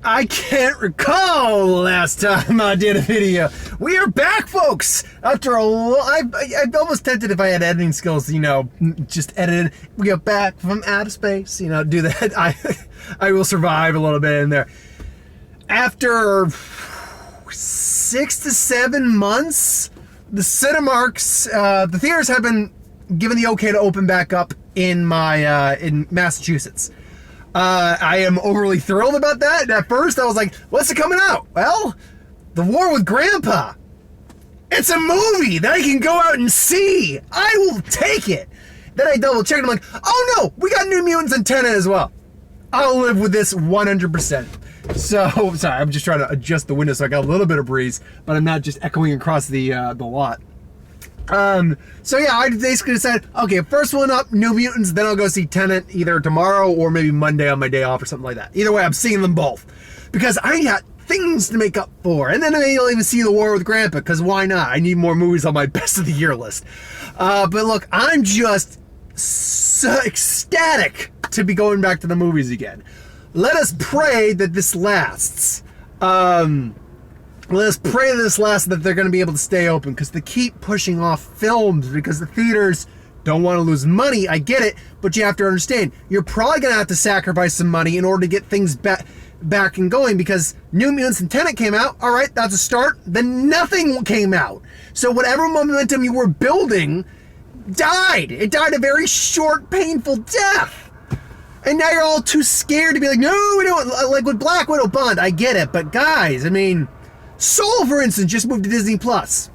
I can't recall the last time I did a video. We are back, folks. After I'm almost tempted if I had editing skills, just edit it. We are back from outer space, do that. I will survive a little bit in there. After 6 to 7 months, the Cinemarks, the theaters have been given the okay to open back up in Massachusetts. I am overly thrilled about that. At first, I was like, what's it coming out? Well, The War with Grandpa. It's a movie that I can go out and see. I will take it. Then I double checked. I'm like, oh no, we got New Mutants and Tenet as well. I'll live with this 100%. So, sorry, I'm just trying to adjust the window so I got a little bit of breeze, but I'm not just echoing across the lot. So yeah, I basically decided, okay, first one up, New Mutants, then I'll go see Tenet either tomorrow or maybe Monday on my day off or something like that. Either way, I'm seeing them both because I got things to make up for. And then maybe I'll even see The War with Grandpa, because why not? I need more movies on my best of the year list. But look, I'm just so ecstatic to be going back to the movies again. Let us pray that this lasts. Let us pray that they're going to be able to stay open, because they keep pushing off films because the theaters don't want to lose money. I get it, but you have to understand, you're probably going to have to sacrifice some money in order to get things back and going, because New Mutants and Tenet came out. All right, that's a start. Then nothing came out. So whatever momentum you were building died. It died a very short, painful death. And now you're all too scared to be like, no, we don't. Like with Black Widow Bond, I get it. But guys, I mean, Soul, for instance, just moved to Disney Plus.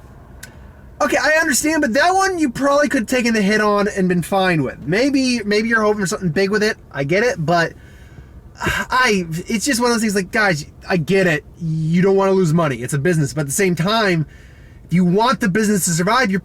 Okay, I understand, but that one you probably could have taken the hit on and been fine with. Maybe you're hoping for something big with it. I get it, but it's just one of those things like, guys, I get it. You don't want to lose money. It's a business, but at the same time, if you want the business to survive, you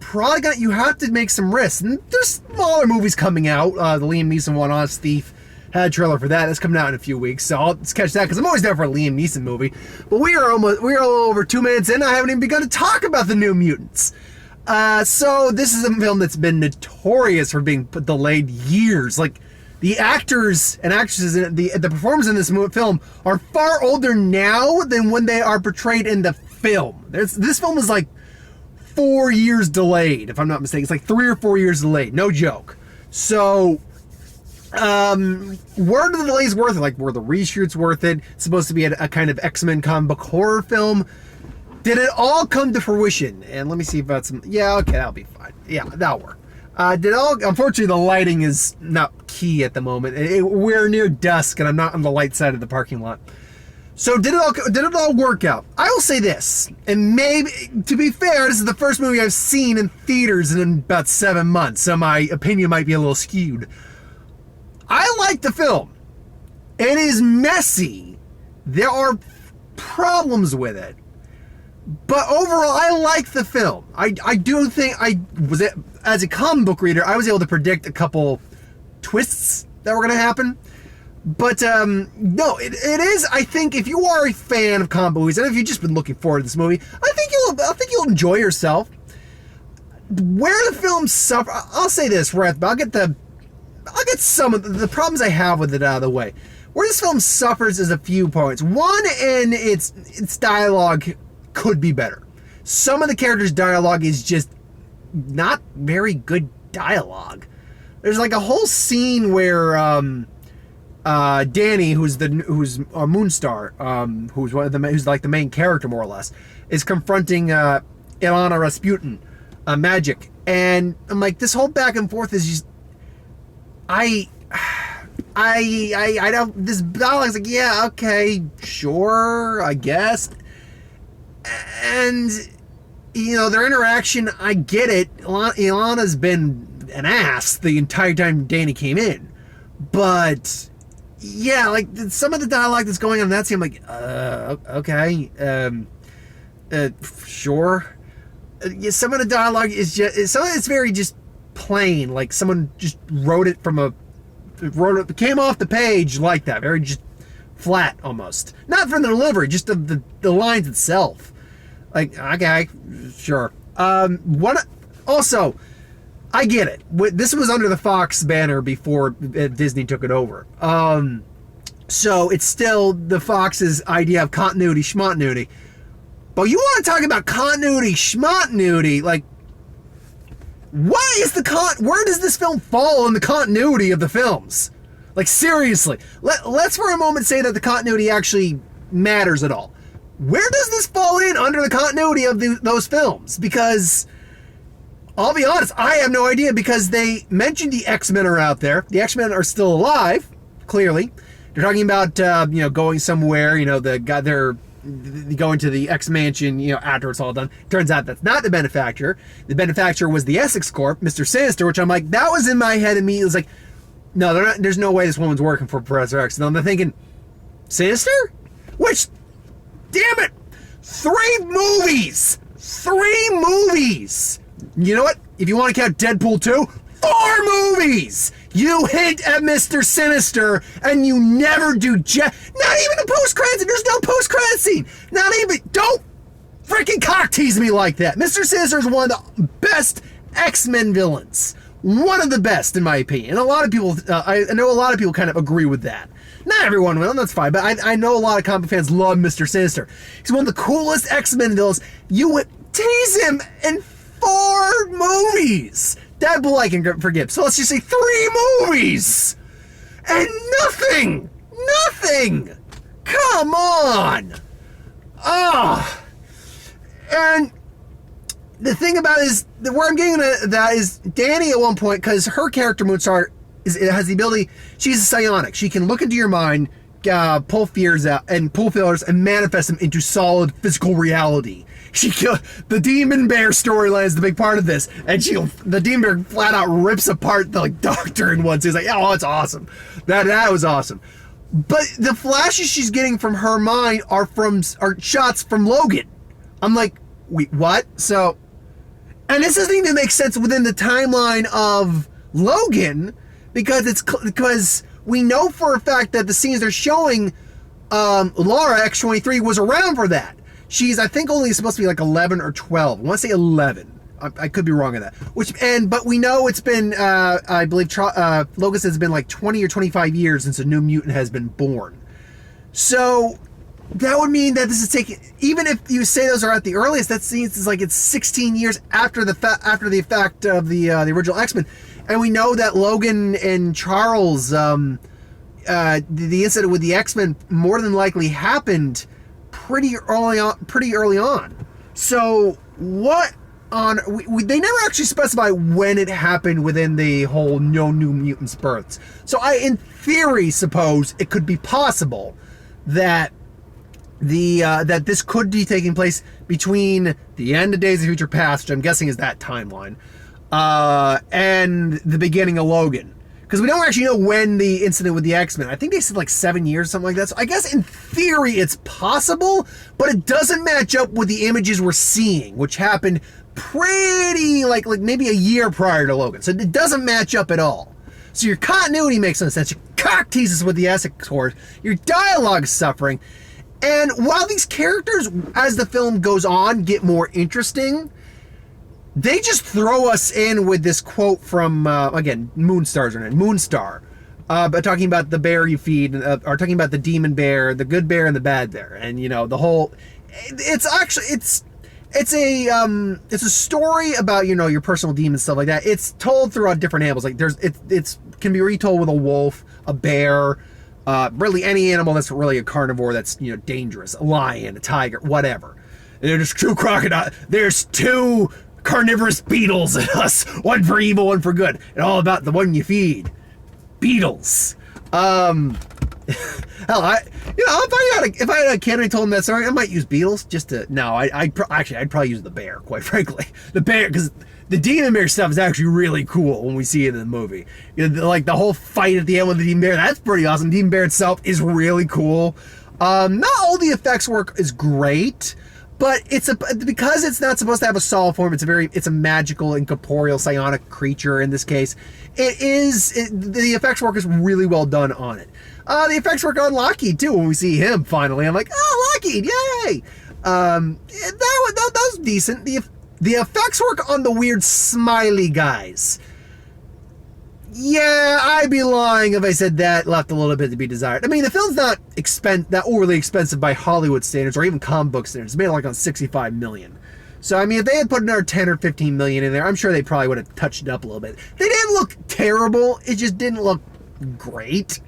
have to make some risks. And there's smaller movies coming out. The Liam Neeson one, Honest Thief, had a trailer for that. It's coming out in a few weeks, so I'll just catch that because I'm always there for a Liam Neeson movie. But we are a little over 2 minutes in. I haven't even begun to talk about the New Mutants. So this is a film that's been notorious for being delayed years. Like, the actors and actresses in the performers in this film are far older now than when they are portrayed in the film. This film is like 4 years delayed, if I'm not mistaken. It's like 3 or 4 years delayed. No joke. So, were the delays worth it? Like, were the reshoots worth it? It's supposed to be a kind of X-Men comic book horror film. Did it all come to fruition? And let me see if that's some... Yeah, okay, that'll be fine. Yeah, that'll work. Unfortunately, the lighting is not key at the moment. We're near dusk, and I'm not on the light side of the parking lot. So did it all work out? I will say this, and maybe, to be fair, this is the first movie I've seen in theaters in about 7 months, so my opinion might be a little skewed. I like the film. It is messy. There are problems with it. But overall, I like the film. I do think as a comic book reader, I was able to predict a couple twists that were going to happen. But no, it is. I think if you are a fan of comic movies, and if you've just been looking forward to this movie, I think you'll enjoy yourself. Where the film suffers, I'll say this, I'll get some of the problems I have with it out of the way. Where this film suffers is a few points. One, in its dialogue could be better. Some of the characters' dialogue is just not very good dialogue. There's like a whole scene where Danny, who's Moonstar, who's like the main character more or less, is confronting Ilana Rasputin, Magic, and I'm like, this whole back and forth is just, I don't. This dialogue's like, yeah, okay, sure, I guess. And, their interaction, I get it. Ilana's been an ass the entire time Danny came in. But, yeah, like, some of the dialogue that's going on in that scene, I'm like, okay, sure. Yeah, some of the dialogue is just, some of it's very just plain, like someone just came off the page like that, very just flat almost. Not from the delivery, just the lines itself. Like, okay, sure. Also, I get it. This was under the Fox banner before Disney took it over. So it's still the Fox's idea of continuity schmontinuity. But you want to talk about continuity schmontinuity, like, what is where does this film fall in the continuity of the films? Like, seriously, let's for a moment say that the continuity actually matters at all. Where does this fall in under the continuity of those films? Because, I'll be honest, I have no idea, because they mentioned the X-Men are out there. The X-Men are still alive, clearly. They're talking about, going somewhere, they're going to the X Mansion, after it's all done. Turns out that's not the benefactor. The benefactor was the Essex Corp, Mr. Sinister, which I'm like, that was in my head immediately. It was like, no, there's no way this woman's working for Professor X. And I'm thinking, Sinister? Which, damn it, 3 movies! 3 movies! You know what? If you want to count Deadpool 2, 4 movies! You hint at Mr. Sinister, and you never do not even the post-credits scene. There's no post-credits scene. Not even, don't freaking cock tease me like that. Mr. Sinister is one of the best X-Men villains. One of the best, in my opinion. And a lot of people, I know a lot of people kind of agree with that. Not everyone will, and that's fine, but I know a lot of comic fans love Mr. Sinister. He's one of the coolest X-Men villains. You would tease him in 4 movies. Deadpool I can forgive. So let's just say 3 movies! And nothing! Nothing! Come on! And the thing about it is, where I'm getting at that is, Danny at one point, because her character, Moonstar, has the ability, she's a psionic. She can look into your mind, pull fears out, and pull feelers, and manifest them into solid physical reality. The Demon Bear storyline is the big part of this, and the Demon Bear flat out rips apart the doctor in one. So he's like, oh, that's awesome. That was awesome. But the flashes she's getting from her mind are shots from Logan. I'm like, wait, what? So, and this doesn't even make sense within the timeline of Logan, because we know for a fact that the scenes they're showing, Laura X-23 was around for that. She's, I think, only supposed to be like 11 or 12. I want to say 11. I could be wrong on that. But we know it's been, I believe, Logan says it's been like 20 or 25 years since a new mutant has been born. So that would mean that this is taking, even if you say those are at the earliest, that seems like it's 16 years after the fact of the original X-Men. And we know that Logan and Charles, the incident with the X-Men more than likely happened pretty early on. So what on they never actually specify when it happened within the whole no New Mutants births. So I, in theory, suppose it could be possible that that this could be taking place between the end of Days of Future Past, which I'm guessing is that timeline, and the beginning of Logan. Because we don't actually know when the incident with the X-Men, I think they said like 7 years, something like that. So I guess in theory it's possible, but it doesn't match up with the images we're seeing, which happened pretty, like maybe a year prior to Logan. So it doesn't match up at all. So your continuity makes no sense. Your cock teases with the Essex Corps. Your dialogue is suffering. And while these characters, as the film goes on, get more interesting, they just throw us in with this quote from, again, Moonstar's her name, Moonstar, but talking about the bear you feed, or talking about the demon bear, the good bear and the bad bear, and the whole. It's actually it's a story about your personal demons, stuff like that. It's told throughout different animals. Like it's can be retold with a wolf, a bear, really any animal that's really a carnivore that's dangerous, a lion, a tiger, whatever. And there's 2 crocodile. There's 2 carnivorous beetles in us, one for evil, one for good, and all about the one you feed. Beetles. Hell, if I had a kid and I told him that story, I might use beetles just to. No, I'd probably use the bear, quite frankly. The bear, because the demon bear stuff is actually really cool when we see it in the movie. Like the whole fight at the end with the demon bear, that's pretty awesome. Demon bear itself is really cool. Not all the effects work is great. But because it's not supposed to have a solid form, it's a magical, incorporeal, psionic creature in this case. The effects work is really well done on it. The effects work on Lockheed too when we see him finally. I'm like, oh, Lockheed, yay! That was decent. The effects work on the weird smiley guys. Yeah, I'd be lying if I said that left a little bit to be desired. I mean, the film's not that overly expensive by Hollywood standards or even comic book standards. It's made like on $65 million. So, I mean, if they had put another 10 or 15 million in there, I'm sure they probably would have touched it up a little bit. They didn't look terrible. It just didn't look great.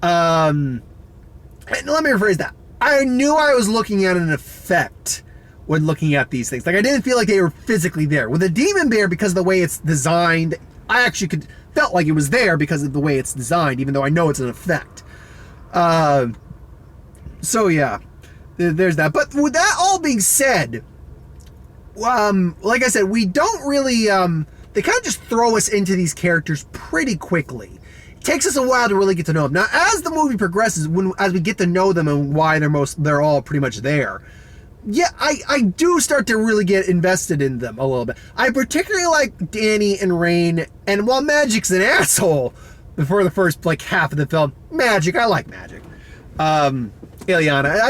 And let me rephrase that. I knew I was looking at an effect when looking at these things. Like, I didn't feel like they were physically there. With a demon bear, because of the way it's designed, I actually felt like it was there because of the way it's designed, even though I know it's an effect. So yeah, there's that. But with that all being said, like I said, we don't really, they kind of just throw us into these characters pretty quickly. It takes us a while to really get to know them. Now, as the movie progresses, as we get to know them and why they're all pretty much there, yeah, I do start to really get invested in them a little bit. I particularly like Danny and Rain, and while Magic's an asshole before the first, like, half of the film, I like Magic. Ileana,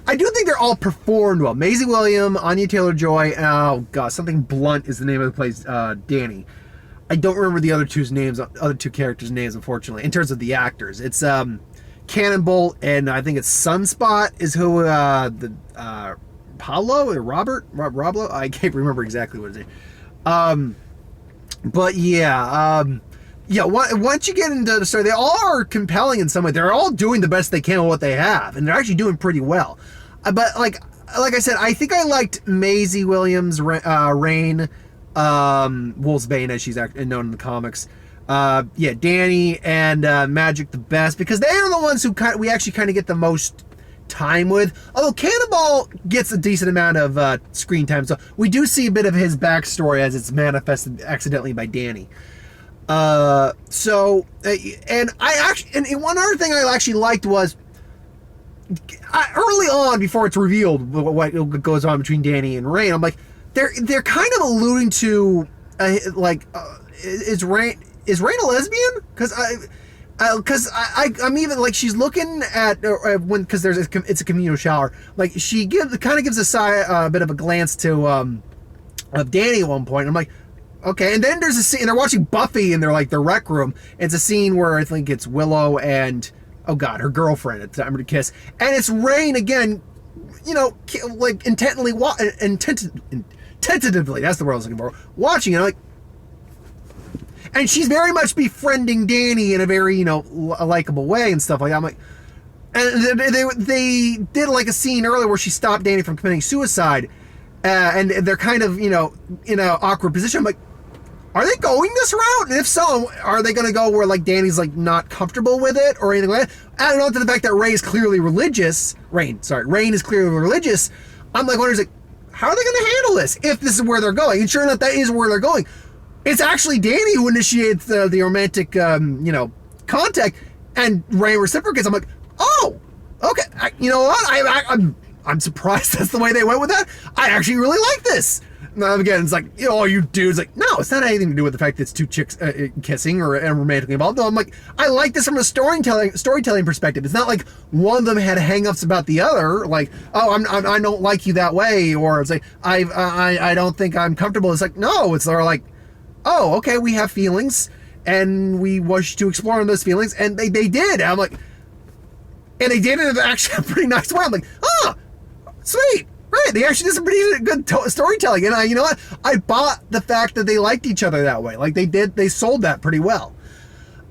I do think they're all performed well. Maisie Williams, Anya Taylor-Joy, oh god, something Blunt is the name of the place, Danny. I don't remember the other two characters' names, unfortunately, in terms of the actors. It's, Cannonball, and I think it's Sunspot is who, Paulo or Roblo? I can't remember exactly what his name. But yeah, once you get into the story, they all are compelling in some way. They're all doing the best they can with what they have, and they're actually doing pretty well. But like I said, I think I liked Maisie Williams, Rain, Wolfsbane, as she's known in the comics. Danny and Magic the best, because they are the ones who we actually kind of get the most time with. Although Cannonball gets a decent amount of screen time, so we do see a bit of his backstory as it's manifested accidentally by Danny. And one other thing I actually liked was early on, before it's revealed what goes on between Danny and Rain, I'm like, they're kind of alluding to is Rain a lesbian? Because I'm even like, she's looking at because it's a communal shower. Like, she gives a bit of a glance to of Danny at one point. I'm like, okay. And then there's a scene, and they're watching Buffy in their rec room. It's a scene where I think it's Willow and her girlfriend at the time of the kiss, and it's Rain again. Like tentatively. That's the word I was looking for. Watching it, like. And she's very much befriending Danny in a very, likable way and stuff like that. I'm like, and they did like a scene earlier where she stopped Danny from committing suicide, and they're kind of, in an awkward position. I'm like, are they going this route? And if so, are they going to go where Danny's not comfortable with it or anything like that? Adding on to the fact that Rain is clearly religious. Rain is clearly religious. I'm wondering, how are they going to handle this if this is where they're going? And sure enough, that is where they're going. It's actually Danny who initiates the romantic, contact, and Rain reciprocates. I'm like, oh, okay. You know what? I'm surprised that's the way they went with that. I actually really like this. Now, again, it's all you dudes. No, it's not anything to do with the fact that it's two chicks kissing or romantically involved. No, I'm I like this from a storytelling perspective. It's not like one of them had hang-ups about the other. I don't like you that way, or it's I don't think I'm comfortable. It's no, it's oh, okay, we have feelings, and we wish to explore those feelings, and they did. And and they did it in actually a pretty nice way. I'm oh, sweet, right? They actually did some pretty good storytelling, and you know what? I bought the fact that they liked each other that way. They sold that pretty well.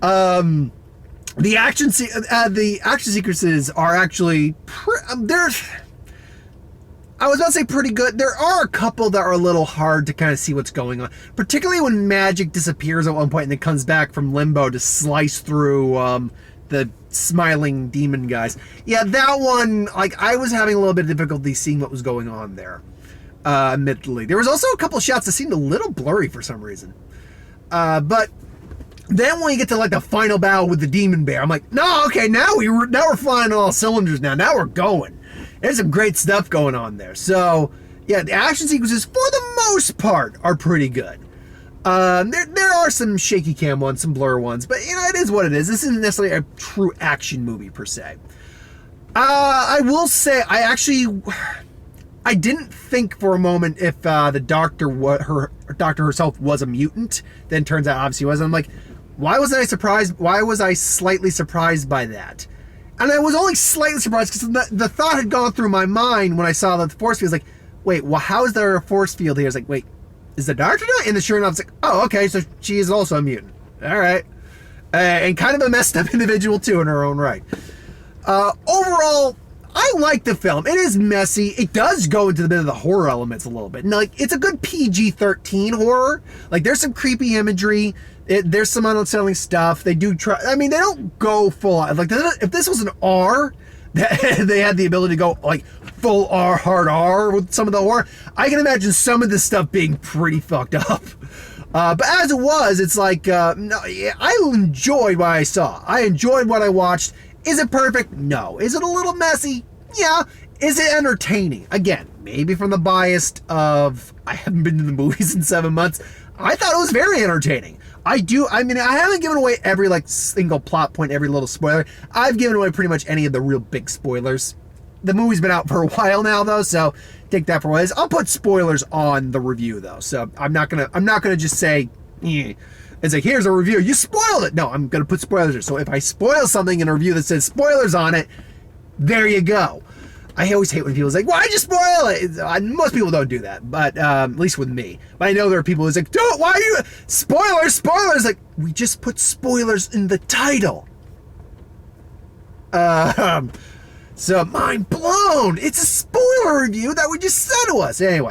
The action sequences are actually I was about to say pretty good. There are a couple that are a little hard to kind of see what's going on, particularly when Magic disappears at one point and then comes back from limbo to slice through the smiling demon guys. Yeah, that one, I was having a little bit of difficulty seeing what was going on there, admittedly. There was also a couple shots that seemed a little blurry for some reason. But then when you get to the final battle with the demon bear, I'm no, okay, now we're flying on all cylinders now. Now we're going. There's some great stuff going on there. So, yeah, the action sequences, for the most part, are pretty good. There are some shaky cam ones, some blur ones, but, it is what it is. This isn't necessarily a true action movie, per se. I will say, I didn't think for a moment if the doctor herself was a mutant. Then turns out, obviously, wasn't. I'm Why wasn't I surprised? Why was I slightly surprised by that? And I was only slightly surprised because the thought had gone through my mind when I saw the force field. I was like, wait, well, how is there a force field here? I was like, wait, is the Doctor not? And then sure enough, it's like, oh, okay, so she is also a mutant. All right. And kind of a messed up individual, too, in her own right. Overall, I like the film. It is messy. It does go into the bit of the horror elements a little bit. And, like, it's a good PG-13 horror. Like, there's some creepy imagery. There's some unsettling stuff. They do try. I mean, they don't go full on. Like, if this was an R, they had the ability to go, like, full R, hard R with some of the horror. I can imagine some of this stuff being pretty fucked up. But as it was, it's like, no, yeah, I enjoyed what I saw. I enjoyed what I watched. Is it perfect? No. Is it a little messy? Yeah. Is it entertaining? Again, maybe from the bias of I haven't been to the movies in 7 months. I thought it was very entertaining. I mean, I haven't given away every, like, single plot point, every little spoiler. I've given away pretty much any of the real big spoilers. The movie's been out for a while now, though, so take that for what it is. I'll put spoilers on the review, though, so I'm not gonna just say, it's like, here's a review, you spoiled it. No, I'm gonna put spoilers here. So if I spoil something in a review that says spoilers on it, there you go. I always hate when people say, why'd you spoil it? Most people don't do that, but at least with me. But I know there are people who's like, don't, why are you, spoilers. Like, we just put spoilers in the title. So mind blown. It's a spoiler review that we just said to us. Anyway.